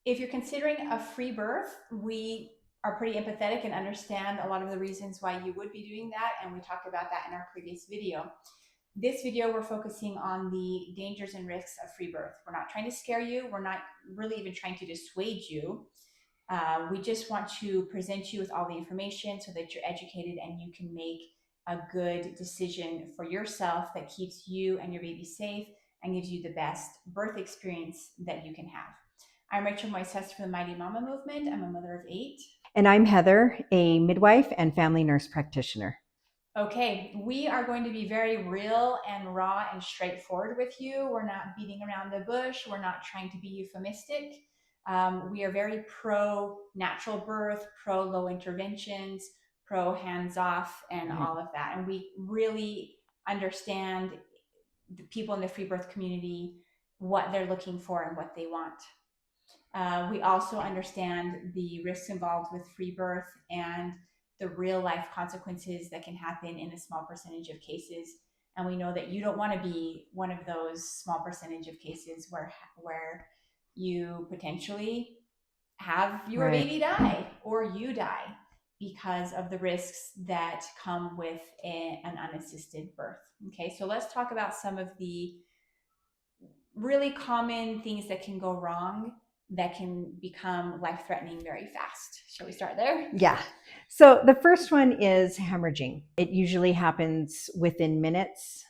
If you're considering a free birth, we are pretty empathetic and understand a lot of the reasons why you would be doing that. And we talked about that in our previous video. This video, we're focusing on the dangers and risks of free birth. We're not trying to scare you. We're not really even trying to dissuade you. We just want to present you with all the information so that you're educated and you can make a good decision for yourself that keeps you and your baby safe and gives you the best birth experience that you can have. I'm Rachel Moises from the Mighty Mama Movement. I'm a mother of 8. And I'm Heather, a midwife and family nurse practitioner. Okay, we are going to be very real and raw and straightforward with you. We're not beating around the bush. We're not trying to be euphemistic. We are very pro natural birth, pro low interventions, pro hands off, and all of that. And we really understand the people in the free birth community, what they're looking for and what they want. We also understand the risks involved with free birth and the real life consequences that can happen in a small percentage of cases. And we know that you don't want to be one of those small percentage of cases where you potentially have your baby die or you die because of the risks that come with an unassisted birth. Okay, so let's talk about some of the really common things that can go wrong that can become life-threatening very fast. Shall we start there? Yeah. So the first one is hemorrhaging. It usually happens within minutes.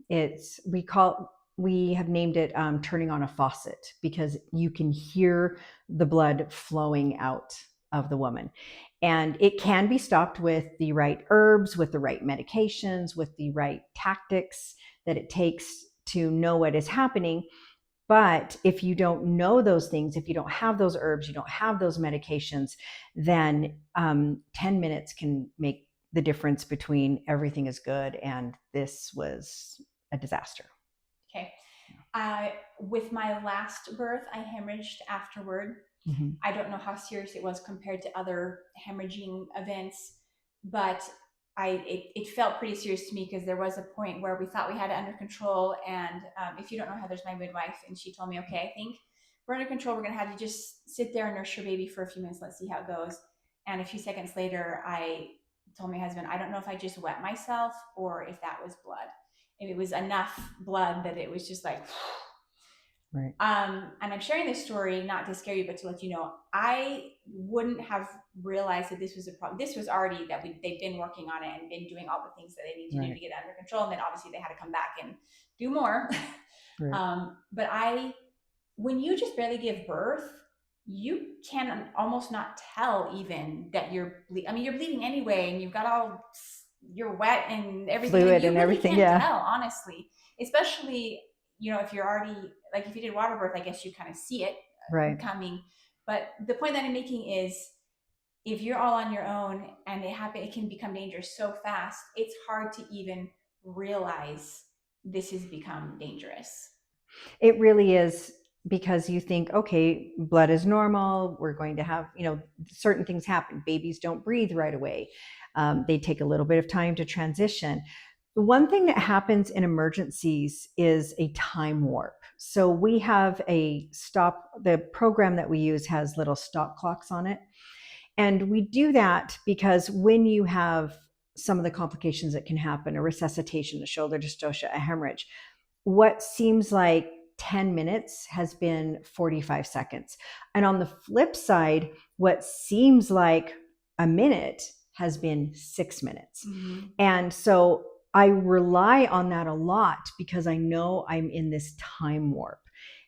We have named it turning on a faucet because you can hear the blood flowing out of the woman. And it can be stopped with the right herbs, with the right medications, with the right tactics that it takes to know what is happening. But if you don't know those things, if you don't have those herbs, you don't have those medications, then 10 minutes can make the difference between everything is good and this was a disaster. Okay. With my last birth, I hemorrhaged afterward. Mm-hmm. I don't know how serious it was compared to other hemorrhaging events, but it felt pretty serious to me because there was a point where we thought we had it under control. And if you don't know, Heather's my midwife, and she told me, okay, I think we're under control. We're going to have you just sit there and nurse your baby for a few minutes. Let's see how it goes. And a few seconds later, I told my husband, I don't know if I just wet myself or if that was blood. And it was enough blood that it was just like, right. And I'm sharing this story not to scare you, but to let you know, I wouldn't have realized that this was a problem. This was already that they've been working on it and been doing all the things that they need to do to get it under control. And then obviously they had to come back and do more. Right. But when you just barely give birth, you can almost not tell even that you're bleeding anyway, and you've got all, you're wet and everything. Fluid you and really everything, can't tell, honestly, especially, if you're already, like if you did water birth, I guess you kind of see it coming. But the point that I'm making is, if you're all on your own and it can become dangerous so fast, it's hard to even realize this has become dangerous. It really is, because you think, okay, blood is normal. We're going to have, certain things happen. Babies don't breathe right away. They take a little bit of time to transition. The one thing that happens in emergencies is a time warp. So we have the program that we use has little stop clocks on it. And we do that because when you have some of the complications that can happen, a resuscitation, a shoulder dystocia, a hemorrhage, what seems like 10 minutes has been 45 seconds. And on the flip side, what seems like a minute has been 6 minutes. Mm-hmm. And so I rely on that a lot because I know I'm in this time warp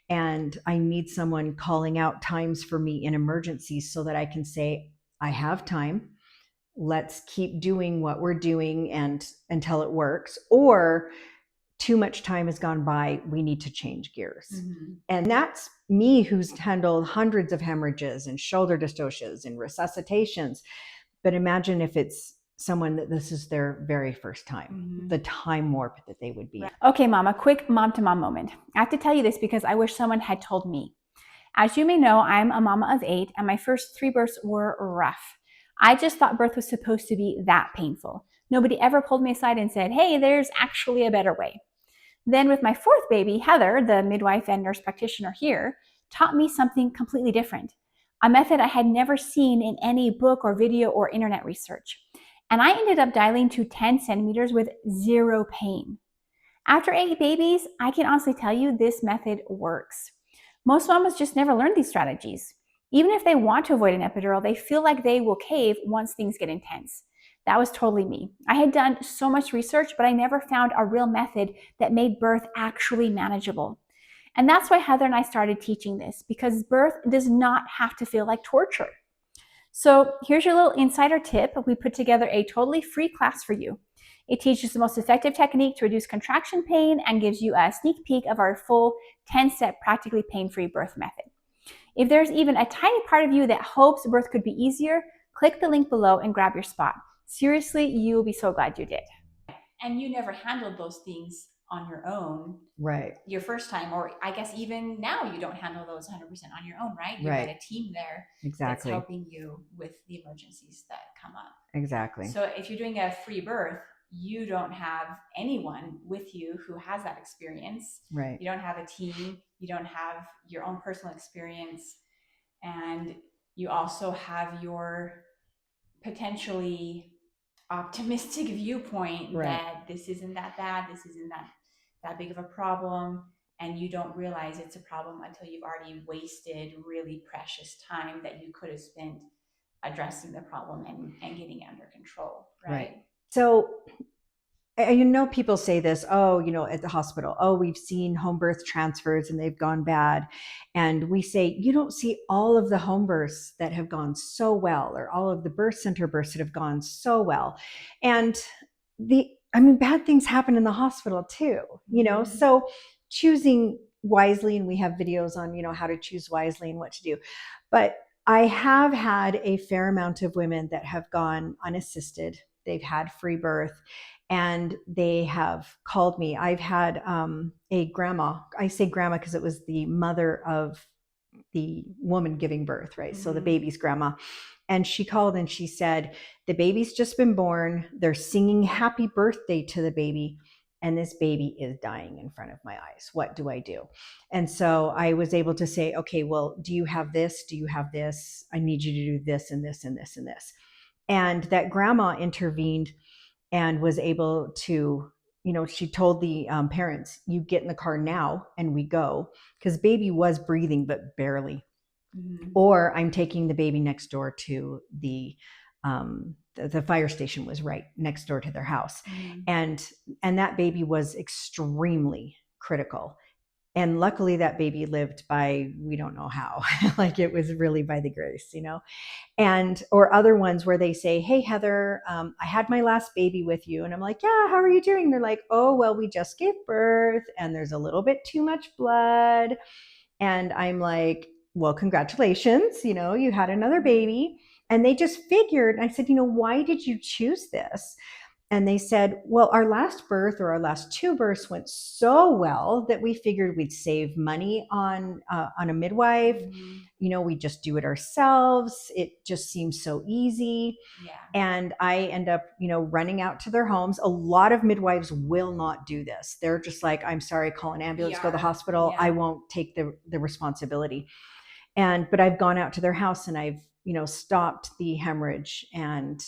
and I need someone calling out times for me in emergencies so that I can say, I have time. Let's keep doing what we're doing and until it works. Or too much time has gone by, we need to change gears. Mm-hmm. And that's me, who's handled hundreds of hemorrhages and shoulder dystocias and resuscitations. But imagine if it's someone that this is their very first time, the time warp that they would be in. Okay, Mom, a quick mom-to-mom moment. I have to tell you this because I wish someone had told me. As you may know, I'm a mama of 8, and my first 3 births were rough. I just thought birth was supposed to be that painful. Nobody ever pulled me aside and said, hey, there's actually a better way. Then with my 4th baby, Heather, the midwife and nurse practitioner here, taught me something completely different, a method I had never seen in any book or video or internet research. And I ended up dilating to 10 centimeters with zero pain. After 8 babies, I can honestly tell you this method works. Most mamas just never learned these strategies. Even if they want to avoid an epidural, they feel like they will cave once things get intense. That was totally me. I had done so much research, but I never found a real method that made birth actually manageable. And that's why Heather and I started teaching this, because birth does not have to feel like torture. So here's your little insider tip. We put together a totally free class for you. It teaches the most effective technique to reduce contraction pain and gives you a sneak peek of our full 10-step practically pain-free birth method. If there's even a tiny part of you that hopes birth could be easier, click the link below and grab your spot. Seriously, you will be so glad you did. And you never handled those things on your own, right, your first time, or I guess even now you don't handle those 100% on your own, right? You've right, got a team there that's exactly, helping you with the emergencies that come up. exactly. So if you're doing a free birth, you don't have anyone with you who has that experience. Right. You don't have a team. You don't have your own personal experience. And you also have your potentially optimistic viewpoint Right. that this isn't that bad, this isn't that big of a problem, and you don't realize it's a problem until you've already wasted really precious time that you could have spent addressing the problem and getting it under control, right? So, you know, people say this, oh, you know, at the hospital, oh, we've seen home birth transfers and they've gone bad. And we say, you don't see all of the home births that have gone so well, or all of the birth center births that have gone so well. And I mean, bad things happen in the hospital too, you know, so choosing wisely, and we have videos on, you know, how to choose wisely and what to do. But I have had a fair amount of women that have gone unassisted. They've had free birth and they have called me. I've had a grandma, I say grandma because it was the mother of the woman giving birth, right? So the baby's grandma. And she called and she said, the baby's just been born. They're singing happy birthday to the baby. And this baby is dying in front of my eyes. What do I do? And so I was able to say, okay, well, do you have this? Do you have this? I need you to do this and this and this and this. And that grandma intervened and was able to, you know, she told the parents, you get in the car now and we go, because baby was breathing but barely. Or I'm taking the baby next door to the fire station was right next door to their house. And that baby was extremely critical. And luckily that baby lived by, we don't know how, like it was really by the grace, you know. And or other ones where they say, hey Heather, I had my last baby with you, and I'm like, yeah, how are you doing? They're like, oh well, we just gave birth and there's a little bit too much blood. And I'm like, well, congratulations, you know, you had another baby. And they just figured, I said, you know, why did you choose this? And they said, well, our last birth or our last two births went so well that we figured we'd save money on a midwife. You know, we just do it ourselves. It just seems so easy. Yeah. And I end up, you know, running out to their homes. A lot of midwives will not do this. They're just like, I'm sorry, call an ambulance, go to the hospital. Yeah. I won't take the responsibility. But I've gone out to their house and I've, you know, stopped the hemorrhage and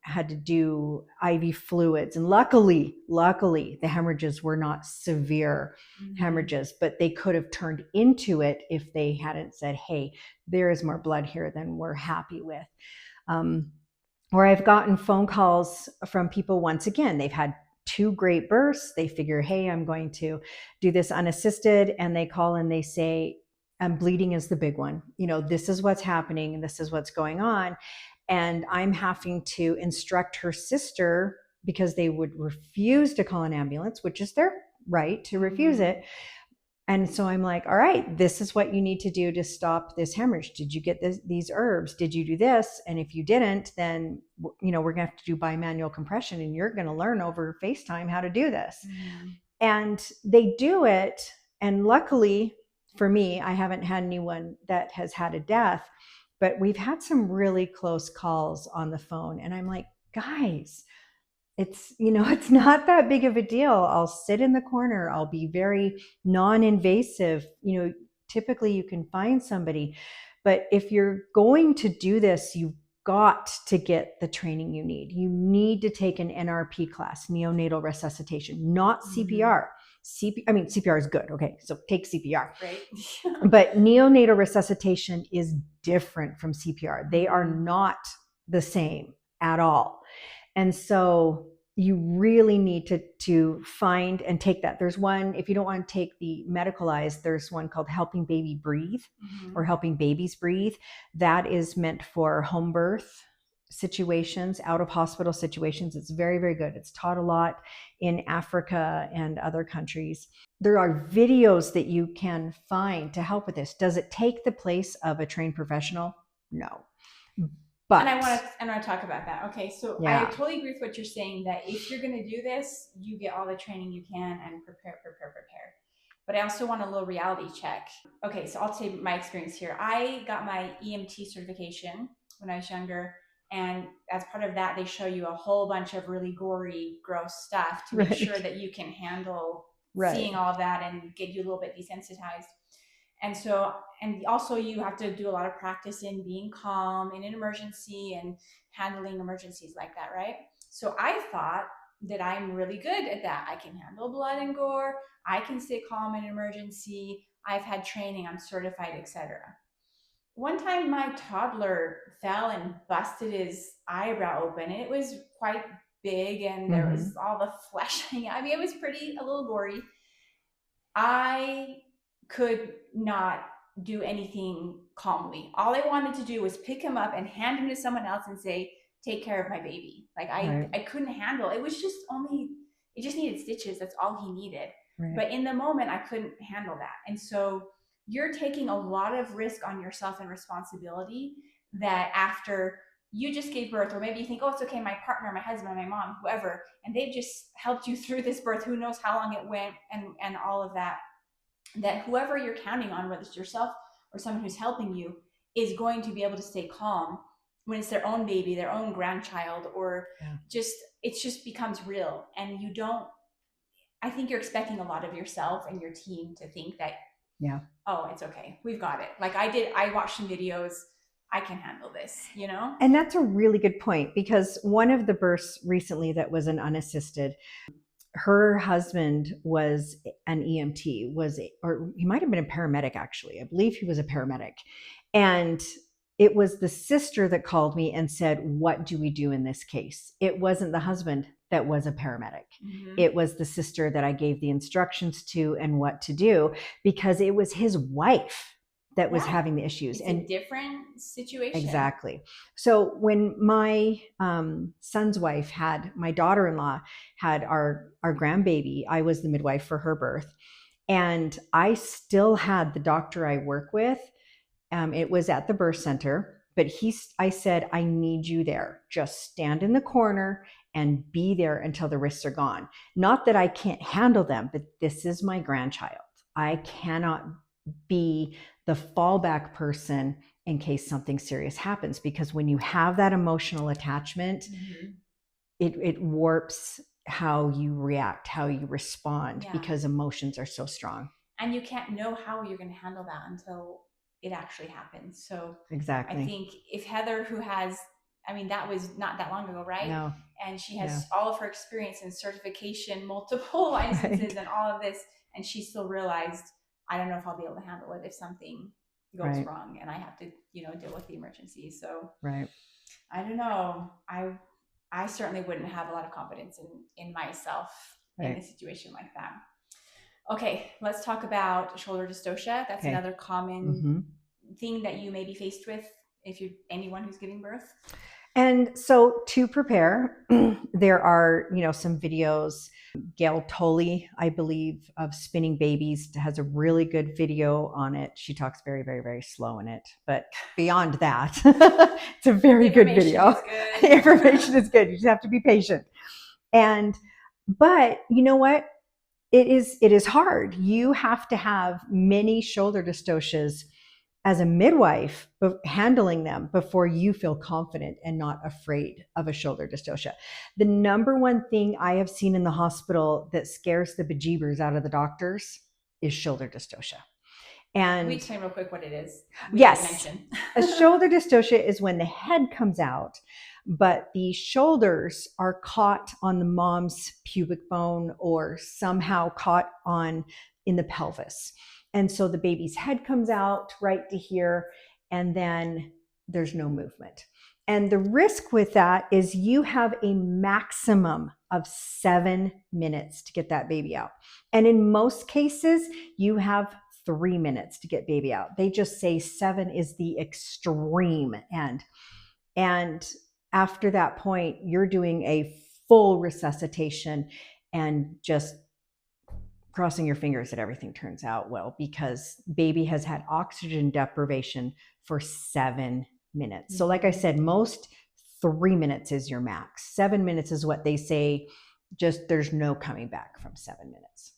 had to do IV fluids. And luckily, the hemorrhages were not severe hemorrhages, but they could have turned into it if they hadn't said, hey, there is more blood here than we're happy with. Or I've gotten phone calls from people, once again, they've had two great births. They figure, hey, I'm going to do this unassisted. And they call and they say, and bleeding is the big one. You know, this is what's happening and this is what's going on. And I'm having to instruct her sister, because they would refuse to call an ambulance, which is their right to refuse it. And so I'm like, all right, this is what you need to do to stop this hemorrhage. Did you get these herbs? Did you do this? And if you didn't, then, you know, we're going to have to do bimanual compression and you're going to learn over FaceTime how to do this. And they do it. And luckily, for me, I haven't had anyone that has had a death, but we've had some really close calls on the phone. And I'm like, guys, it's, you know, it's not that big of a deal. I'll sit in the corner. I'll be very non-invasive. You know, typically you can find somebody. But if you're going to do this, you've got to get the training you need. You need to take an NRP class, neonatal resuscitation, not CPR. CPR is good. Okay, so take CPR. Right. But neonatal resuscitation is different from CPR. They are not the same at all. And so you really need to find and take that. There's one, if you don't want to take the medicalized, there's one called Helping Baby Breathe or Helping Babies Breathe. That is meant for home birth situations, out of hospital situations. It's very, very good. It's taught a lot in Africa and other countries. There are videos that you can find to help with this. Does it take the place of a trained professional? No. But and I want to talk about that. Okay, so I totally agree with what you're saying, that if you're going to do this, you get all the training you can and prepare. But I also want a little reality check. Okay, so I'll say my experience here. I got my EMT certification when I was younger, and as part of that, they show you a whole bunch of really gory, gross stuff to make sure that you can handle seeing all of that and get you a little bit desensitized. And so, and also you have to do a lot of practice in being calm in an emergency and handling emergencies like that, right? So I thought that I'm really good at that. I can handle blood and gore. I can stay calm in an emergency. I've had training. I'm certified, etc. One time my toddler fell and busted his eyebrow open, and it was quite big, and there was all the flesh hanging out. I mean, it was a little gory. I could not do anything calmly. All I wanted to do was pick him up and hand him to someone else and say, take care of my baby. Like I couldn't handle it. Was just it just needed stitches. That's all he needed. But in the moment, I couldn't handle that. And so you're taking a lot of risk on yourself and responsibility that after you just gave birth, or maybe you think, oh, it's okay, my partner, my husband, my mom, whoever, and they've just helped you through this birth, who knows how long it went, and all of that, that whoever you're counting on, whether it's yourself or someone who's helping you, is going to be able to stay calm when it's their own baby, their own grandchild, or it just becomes real. And you don't, I think you're expecting a lot of yourself and your team to think that, oh, it's okay, we've got it. Like I watched some videos, I can handle this, you know? And that's a really good point, because one of the births recently that was an unassisted, her husband was an EMT, or he might have been a paramedic, actually. I believe he was a paramedic. And it was the sister that called me and said, what do we do in this case? It wasn't the husband that was a paramedic. It was the sister that I gave the instructions to and what to do, because it was his wife that was having the issues. It's a different situation. Exactly. So when my son's wife my daughter-in-law had our grandbaby, I was the midwife for her birth. And I still had the doctor I work with. It was at the birth center, but I said, I need you there. Just stand in the corner and be there until the risks are gone. Not that I can't handle them, but this is my grandchild. I cannot be the fallback person in case something serious happens, because when you have that emotional attachment, it warps how you react, how you respond, because emotions are so strong. And you can't know how you're going to handle that until it actually happens. So exactly. I think if Heather, who has, I mean, that was not that long ago, right? No. And she has all of her experience and certification, multiple licenses and all of this, and she still realized, I don't know if I'll be able to handle it if something goes wrong and I have to, deal with the emergency. So I don't know. I certainly wouldn't have a lot of confidence in myself in a situation like that. Okay, let's talk about shoulder dystocia. That's another common thing that you may be faced with if you're anyone who's giving birth. And so to prepare, there are, some videos. Gail Tolley, I believe, of Spinning Babies, has a really good video on it. She talks very, very, very slow in it. But beyond that, it's a very good video. The information is good. You just have to be patient. But you know what? It is hard. You have to have many shoulder dystocias as a midwife, handling them before you feel confident and not afraid of a shoulder dystocia. The number one thing I have seen in the hospital that scares the bejeebers out of the doctors is shoulder dystocia. Can we And explain real quick what it is? We didn't yes, mention. a shoulder dystocia is when the head comes out, but the shoulders are caught on the mom's pubic bone or somehow caught on in the pelvis. And so the baby's head comes out right to here, and then there's no movement. And the risk with that is you have a maximum of 7 minutes to get that baby out. And in most cases, you have 3 minutes to get baby out. They just say 7 is the extreme end. And after that point, you're doing a full resuscitation and just crossing your fingers that everything turns out well, because baby has had oxygen deprivation for 7 minutes. So like I said, most 3 minutes is your max. 7 minutes is what they say, just there's no coming back from 7 minutes.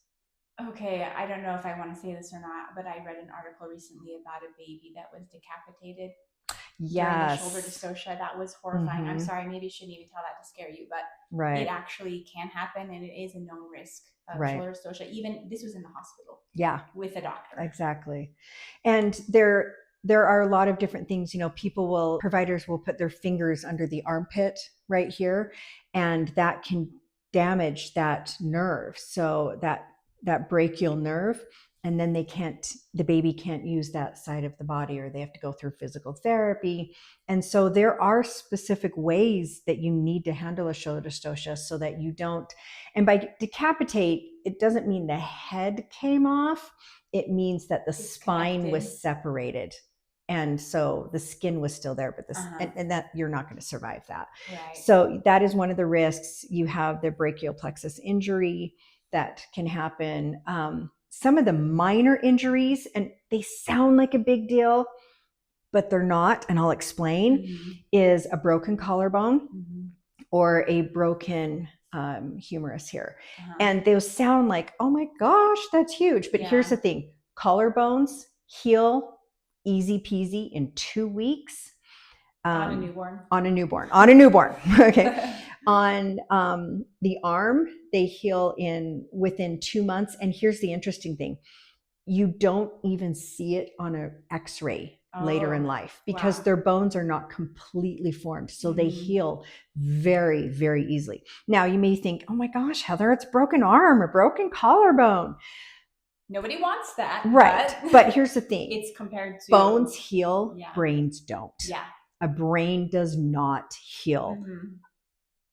Okay, I don't know if I want to say this or not, but I read an article recently about a baby that was decapitated during the shoulder Yes. dystocia. That was horrifying. I'm sorry, maybe I shouldn't even tell that to scare you, but Right. it actually can happen, and it is a known risk of Right. shoulder dystocia. Even this was in the hospital. Yeah. With a doctor. Exactly. And there are a lot of different things. You know, providers will put their fingers under the armpit right here, and that can damage that nerve. So that brachial nerve, and then the baby can't use that side of the body, or they have to go through physical therapy. And so there are specific ways that you need to handle a shoulder dystocia so that you don't, and by decapitate, it doesn't mean the head came off. It means that the spine was separated. And so the skin was still there, but and that you're not going to survive that. Right. So that is one of the risks. You have the brachial plexus injury that can happen. Some of the minor injuries, and they sound like a big deal, but they're not, and I'll explain, is a broken collarbone or a broken humerus here. And they'll sound like, oh my gosh, that's huge. But here's the thing, collarbones heal easy peasy in 2 weeks. On a newborn. Okay. On the arm, they heal within 2 months. And here's the interesting thing. You don't even see it on an x-ray later in life, because their bones are not completely formed. So they heal very, very easily. Now you may think, oh my gosh, Heather, it's broken arm or broken collarbone. Nobody wants that. Right. But here's the thing. It's compared to bones heal, brains don't. Yeah. A brain does not heal.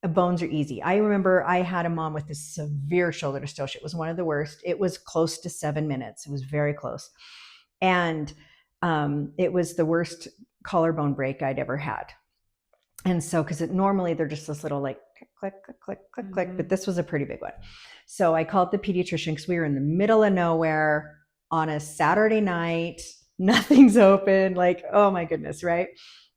Bones are easy. I remember I had a mom with a severe shoulder dystocia. It was one of the worst. It was close to 7 minutes. It was very close. And it was the worst collarbone break I'd ever had. And so, because normally they're just this little like click, click, click, click, click, but this was a pretty big one. So I called the pediatrician because we were in the middle of nowhere on a Saturday night. Nothing's open. Like, oh my goodness, right?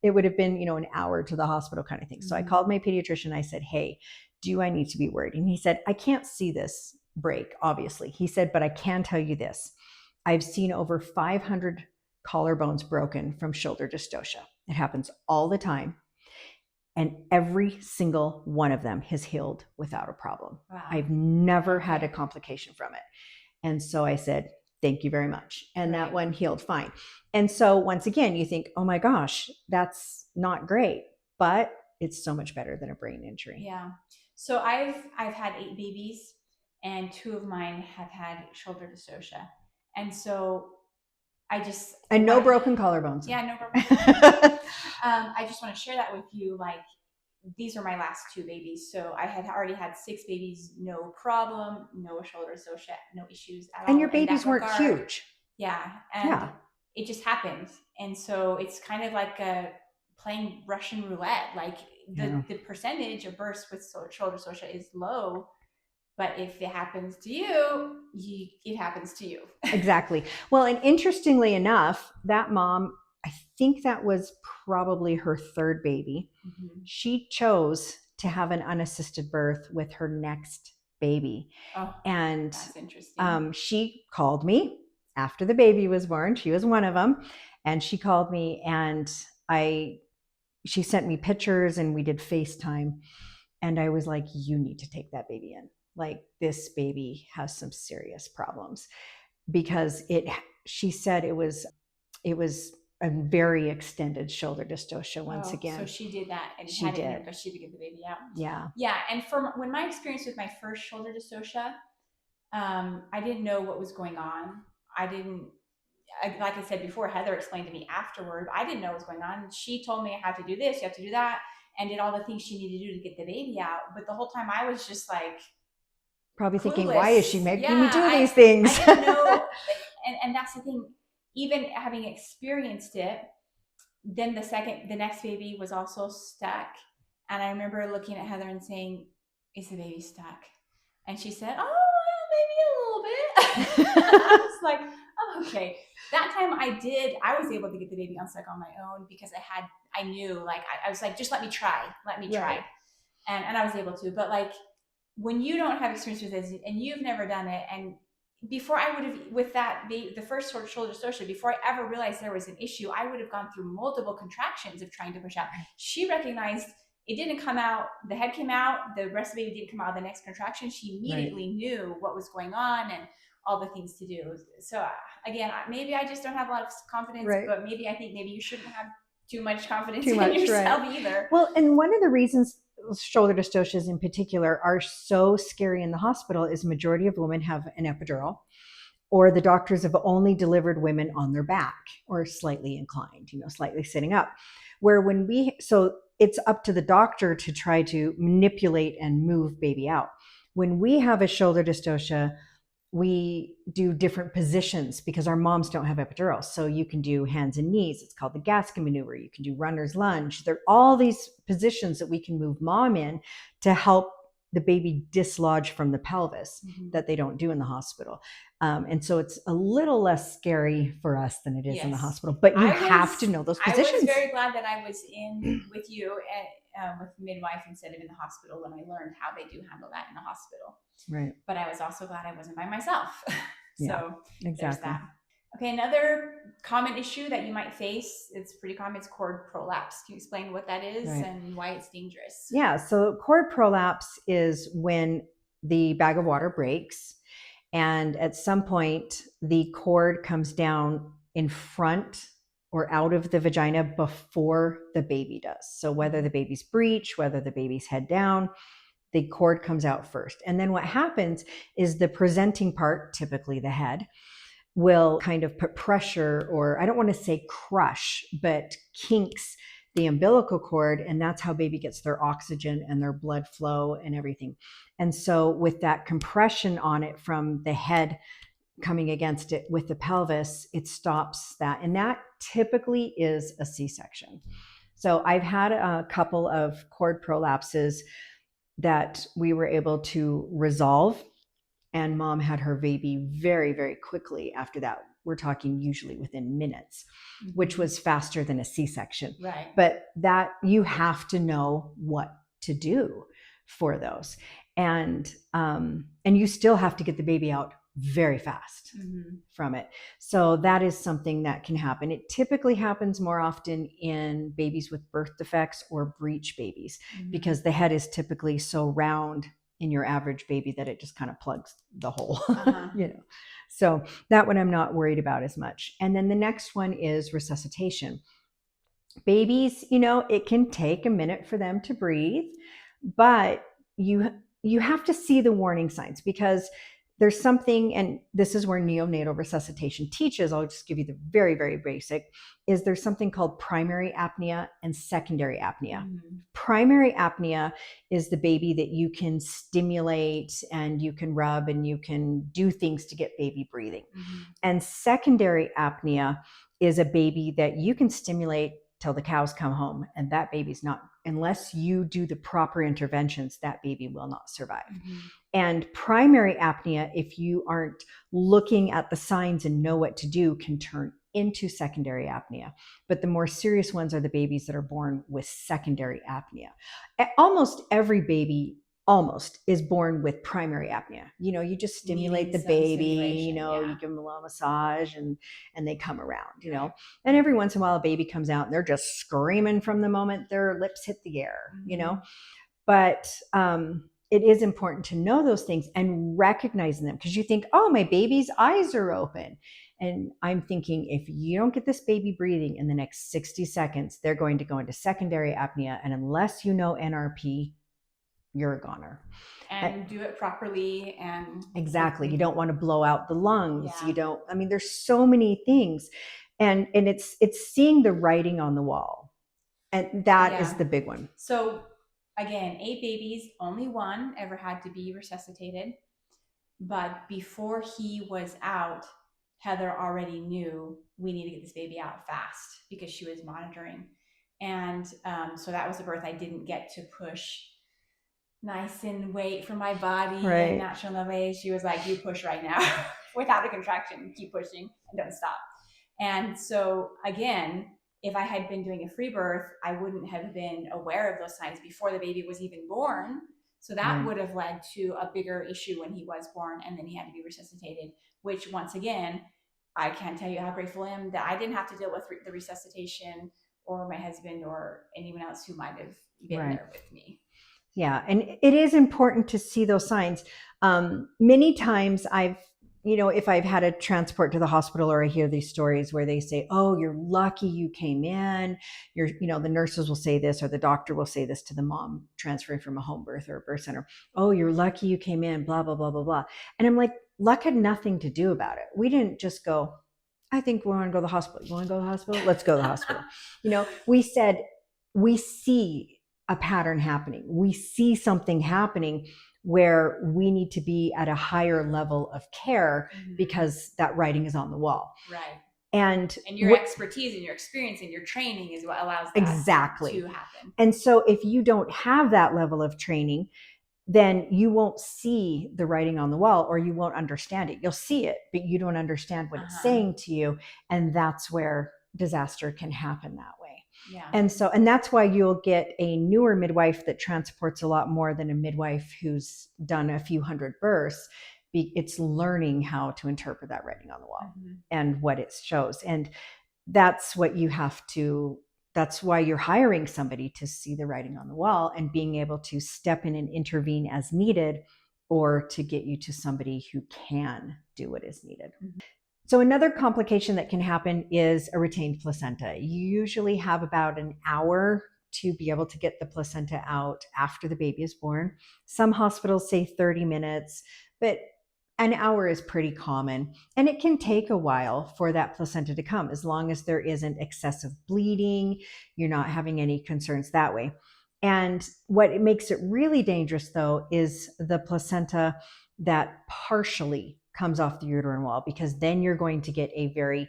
It would have been, an hour to the hospital kind of thing. So I called my pediatrician. I said, hey, do I need to be worried? And he said, I can't see this break, obviously. He said, but I can tell you this. I've seen over 500 collarbones broken from shoulder dystocia. It happens all the time. And every single one of them has healed without a problem. Wow. I've never had a complication from it. And so I said, thank you very much. And that one healed fine. And so once again, you think, oh my gosh, that's not great, but it's so much better than a brain injury. Yeah. So I've had 8 babies, and 2 of mine have had shoulder dystocia. And so and no broken collarbones. Yeah, no broken collarbones. I just want to share that with you. Like, these are my last 2 babies. So I had already had 6 babies, no problem, no shoulder dystocia, no issues at all. And your babies weren't huge. Yeah. And it just happened. And so it's kind of like playing Russian roulette. Like the percentage of births with shoulder dystocia is low. But if it happens to you, it happens to you. Exactly. Well, and interestingly enough, that mom, I think that was probably her 3rd baby. She chose to have an unassisted birth with her next baby. Oh, and that's interesting. She called me after the baby was born. She was one of them. And she called me, and she sent me pictures, and we did FaceTime. And I was like, you need to take that baby in. Like, this baby has some serious problems, because she said it was a very extended shoulder dystocia once again. So she did that and She had it in did. her, but she did get the baby out. Yeah. Yeah. And from when my experience with my first shoulder dystocia, I didn't know what was going on. Like I said before, Heather explained to me afterward, I didn't know what was going on. She told me I have to do this, you have to do that, and did all the things she needed to do to get the baby out. But the whole time I was just like, probably clueless. Thinking, why is she making me do these I things? didn't know. And that's the thing, even having experienced it, then the next baby was also stuck. And I remember looking at Heather and saying, is the baby stuck? And she said, oh, maybe a little bit. I was like, oh, okay. That time I was able to get the baby unstuck on my own because I knew, like, I was like, just let me try. Right. And I was able to. But like, when you don't have experience with this and you've never done it, and before I would have, with the first sort of shoulder dystocia, before I ever realized there was an issue, I would have gone through multiple contractions of trying to push out. She recognized it didn't come out, the head came out, the rest of the baby didn't come out of the next contraction. She immediately knew what was going on and all the things to do. So again, maybe I just don't have a lot of confidence, but maybe I think maybe you shouldn't have too much confidence in yourself either. Well, and one of the reasons shoulder dystocias in particular are so scary in the hospital is majority of women have an epidural, or the doctors have only delivered women on their back or slightly inclined, slightly sitting up. Where so it's up to the doctor to try to manipulate and move baby out. When we have a shoulder dystocia, we do different positions because our moms don't have epidurals. So you can do hands and knees. It's called the Gaskin maneuver. You can do runner's lunge. There are all these positions that we can move mom in to help the baby dislodge from the pelvis that they don't do in the hospital. And so it's a little less scary for us than it is in the hospital, but you have to know those positions. I was very glad that I was in with you with midwife instead of in the hospital when I learned how they do handle that in the hospital. Right. But I was also glad I wasn't by myself. So exactly. There's that. Okay, another common issue that you might face, it's pretty common, it's cord prolapse. Can you explain what that is and why it's dangerous? Yeah, so cord prolapse is when the bag of water breaks and at some point the cord comes down in front or out of the vagina before the baby does. So whether the baby's breech, whether the baby's head down, the cord comes out first. And then what happens is the presenting part, typically the head, will kind of put pressure, or I don't want to say crush, but kinks the umbilical cord. And that's how baby gets their oxygen and their blood flow and everything. And so with that compression on it from the head coming against it with the pelvis, it stops that. And that typically is a C-section. So I've had a couple of cord prolapses that we were able to resolve, and mom had her baby very, very quickly after that. We're talking usually within minutes, which was faster than a C-section. Right. But that you have to know what to do for those. And you still have to get the baby out very fast from it. So that is something that can happen. It typically happens more often in babies with birth defects or breech babies because the head is typically so round in your average baby that it just kind of plugs the hole, So that one I'm not worried about as much. And then the next one is resuscitation. Babies, it can take a minute for them to breathe, but you have to see the warning signs because there's something, and this is where neonatal resuscitation teaches, I'll just give you the very, very basic, is there's something called primary apnea and secondary apnea. Primary apnea is the baby that you can stimulate and you can rub and you can do things to get baby breathing. And secondary apnea is a baby that you can stimulate till the cows come home, and that baby's not, unless you do the proper interventions, that baby will not survive. And primary apnea, if you aren't looking at the signs and know what to do, can turn into secondary apnea. But the more serious ones are the babies that are born with secondary apnea. Almost every baby is born with primary apnea. You just stimulate the baby, you give them a little massage and they come around, and every once in a while a baby comes out and they're just screaming from the moment their lips hit the air, but it is important to know those things and recognizing them, because you think, oh, my baby's eyes are open. And I'm thinking, if you don't get this baby breathing in the next 60 seconds, they're going to go into secondary apnea. And unless you know NRP, you're a goner. And do it properly. And exactly. You don't want to blow out the lungs. Yeah. You don't, I mean, there's so many things. And it's seeing the writing on the wall. And that is the big one. So again, 8 babies, only 1 ever had to be resuscitated. But before he was out, Heather already knew we need to get this baby out fast because she was monitoring. And so that was a birth I didn't get to push nice and wait for my body and not show no way. She was like, you push right now without a contraction, keep pushing and don't stop. And so again, if I had been doing a free birth, I wouldn't have been aware of those signs before the baby was even born. So that would have led to a bigger issue when he was born, and then he had to be resuscitated, which once again, I can't tell you how grateful I am that I didn't have to deal with the resuscitation or my husband or anyone else who might have been there with me. Yeah. And it is important to see those signs. Many times if I've had a transport to the hospital, or I hear these stories where they say, oh, you're lucky you came in, the nurses will say this, or the doctor will say this to the mom transferring from a home birth or a birth center. Oh, you're lucky you came in, blah, blah, blah, blah, blah. And I'm like, luck had nothing to do about it. We didn't just go, I think we want to go to the hospital. You want to go to the hospital? Let's go to the hospital. We said, we see a pattern happening. We see something happening where we need to be at a higher level of care because that writing is on the wall. Right. And your expertise and your experience and your training is what allows that to happen. And so if you don't have that level of training, then you won't see the writing on the wall, or you won't understand it. You'll see it, but you don't understand what it's saying to you. And that's where disaster can happen that way. Yeah. And that's why you'll get a newer midwife that transports a lot more than a midwife who's done a few hundred births. It's learning how to interpret that writing on the wall and what it shows. And that's what you have to, that's why you're hiring somebody to see the writing on the wall and being able to step in and intervene as needed, or to get you to somebody who can do what is needed. So another complication that can happen is a retained placenta. You usually have about an hour to be able to get the placenta out after the baby is born. Some hospitals say 30 minutes, but an hour is pretty common. And it can take a while for that placenta to come, as long as there isn't excessive bleeding, you're not having any concerns that way. And what makes it really dangerous, though, is the placenta that partially comes off the uterine wall, because then you're going to get a very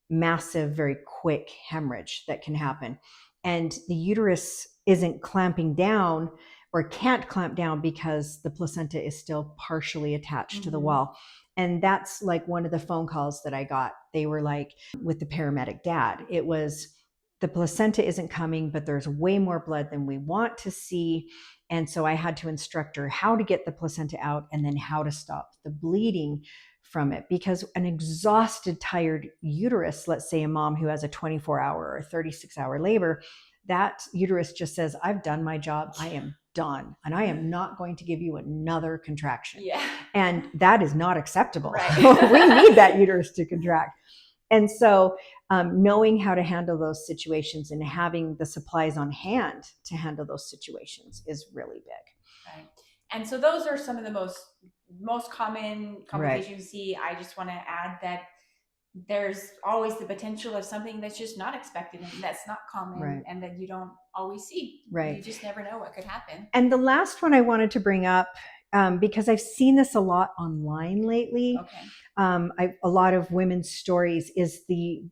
massive, very quick hemorrhage that can happen. And the uterus isn't clamping down, or can't clamp down, because the placenta is still partially attached to the wall. And that's like one of the phone calls that I got. They were like, with the paramedic dad, it was, the placenta isn't coming, but there's way more blood than we want to see. And so I had to instruct her how to get the placenta out, and then how to stop the bleeding from it. Because an exhausted, tired uterus, let's say a mom who has a 24-hour or 36-hour labor, that uterus just says, I've done my job. I am done. And I am not going to give you another contraction. Yeah. And that is not acceptable. Right. We need that uterus to contract. And so knowing how to handle those situations and having the supplies on hand to handle those situations is really big. Right. And so those are some of the most common complications you see. I just want to add that there's always the potential of something that's just not expected and that's not common, and that you don't always see. Right. You just never know what could happen. And the last one I wanted to bring up, because I've seen this a lot online lately. Okay. A lot of women's stories is the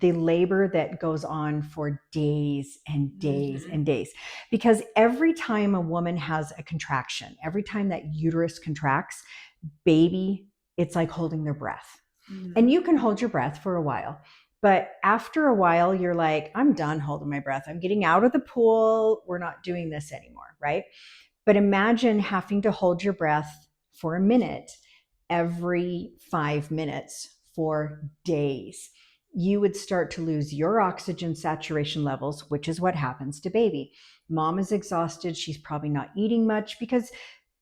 labor that goes on for days and days and days. Because every time a woman has a contraction, every time that uterus contracts, baby, it's like holding their breath. And you can hold your breath for a while, but after a while, you're like, I'm done holding my breath. I'm getting out of the pool. We're not doing this anymore, right? But imagine having to hold your breath for a minute every 5 minutes for days. You would start to lose your oxygen saturation levels, which is what happens to baby. Mom is exhausted. She's probably not eating much, because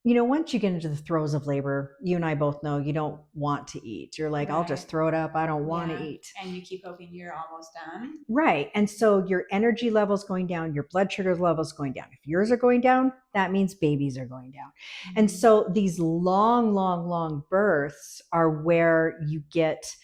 once you get into the throes of labor, you and I both know you don't want to eat. You're like, I'll just Right. throw it up. I don't want to Yeah. eat. And you keep hoping you're almost done. Right. And so your energy levels going down, your blood sugar levels going down. If yours are going down, that means babies are going down. And Mhm. so these long, long, long births are where you get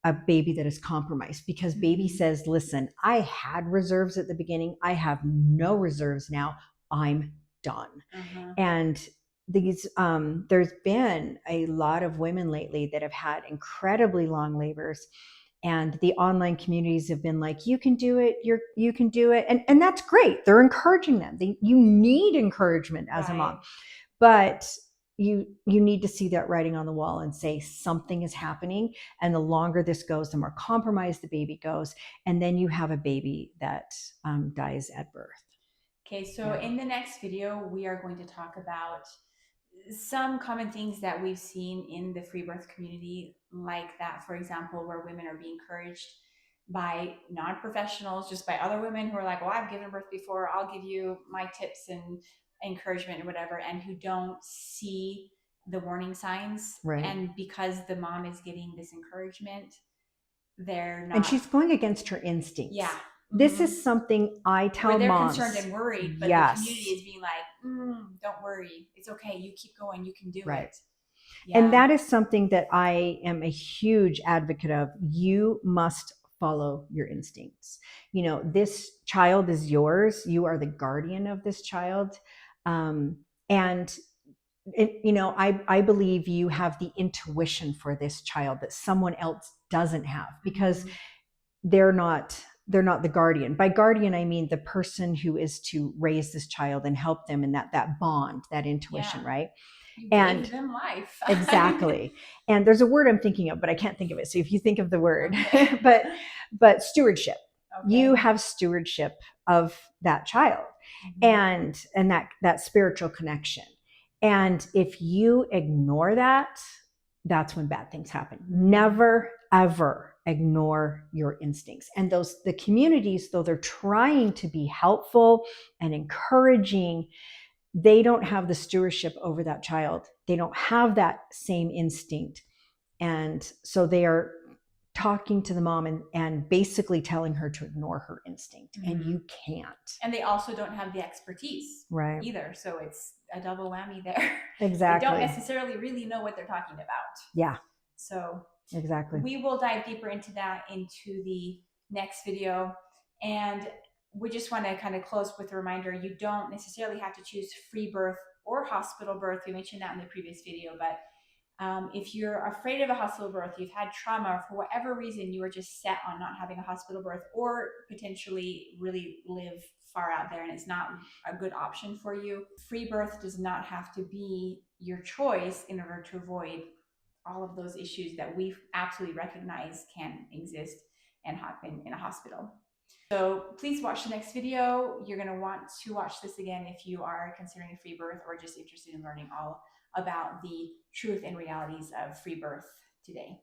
a baby that is compromised because baby Mhm. says, listen, I had reserves at the beginning. I have no reserves now. I'm done. Uh-huh. And there's been a lot of women lately that have had incredibly long labors, and the online communities have been like, you can do it, you can do it, and that's great. They're encouraging them. You need encouragement as a Right. mom, but you need to see that writing on the wall and say something is happening. And the longer this goes, the more compromised the baby goes, and then you have a baby that dies at birth. Okay, so Yeah. in the next video, we are going to talk about some common things that we've seen in the free birth community, like that, for example, where women are being encouraged by non-professionals, just by other women who are like, well, I've given birth before, I'll give you my tips and encouragement or whatever, and who don't see the warning signs. Right. And because the mom is getting this encouragement, they're And not. she's going against her instincts. Yeah. This Mm-hmm. is something I Where tell they're moms. concerned and worried, but the community Yes. is being like, don't worry, it's okay, you keep going, you can do Right. it. And Yeah. that is something that I am a huge advocate of. You must follow your instincts. This child is yours. You are the guardian of this child. And I believe you have the intuition for this child that someone else doesn't have, because Mm-hmm. they're not the guardian. By guardian, I mean the person who is to raise this child and help them in that bond, that intuition, Yeah. right? You gave And them life. exactly. And there's a word I'm thinking of, but I can't think of it. So if you think of the word, Okay. but stewardship, you Okay. have stewardship of that child, Mm-hmm. and that spiritual connection. And if you ignore that, that's when bad things happen. Mm-hmm. Never ever ignore your instincts. And the communities, though they're trying to be helpful and encouraging, they don't have the stewardship over that child. They don't have that same instinct. And so they are talking to the mom and basically telling her to ignore her instinct. Mm-hmm. And you can't. And they also don't have the expertise, right, either. So it's a double whammy there. exactly. They don't necessarily really know what they're talking about. Yeah. So exactly. We will dive deeper into that into the next video. And we just want to kind of close with a reminder, you don't necessarily have to choose free birth or hospital birth. We mentioned that in the previous video, but if you're afraid of a hospital birth, you've had trauma, or for whatever reason you are just set on not having a hospital birth, or potentially really live far out there and it's not a good option for you, free birth does not have to be your choice in order to avoid all of those issues that we absolutely recognize can exist and happen in a hospital. So please watch the next video. You're going to want to watch this again if you are considering a free birth or just interested in learning all about the truth and realities of free birth today.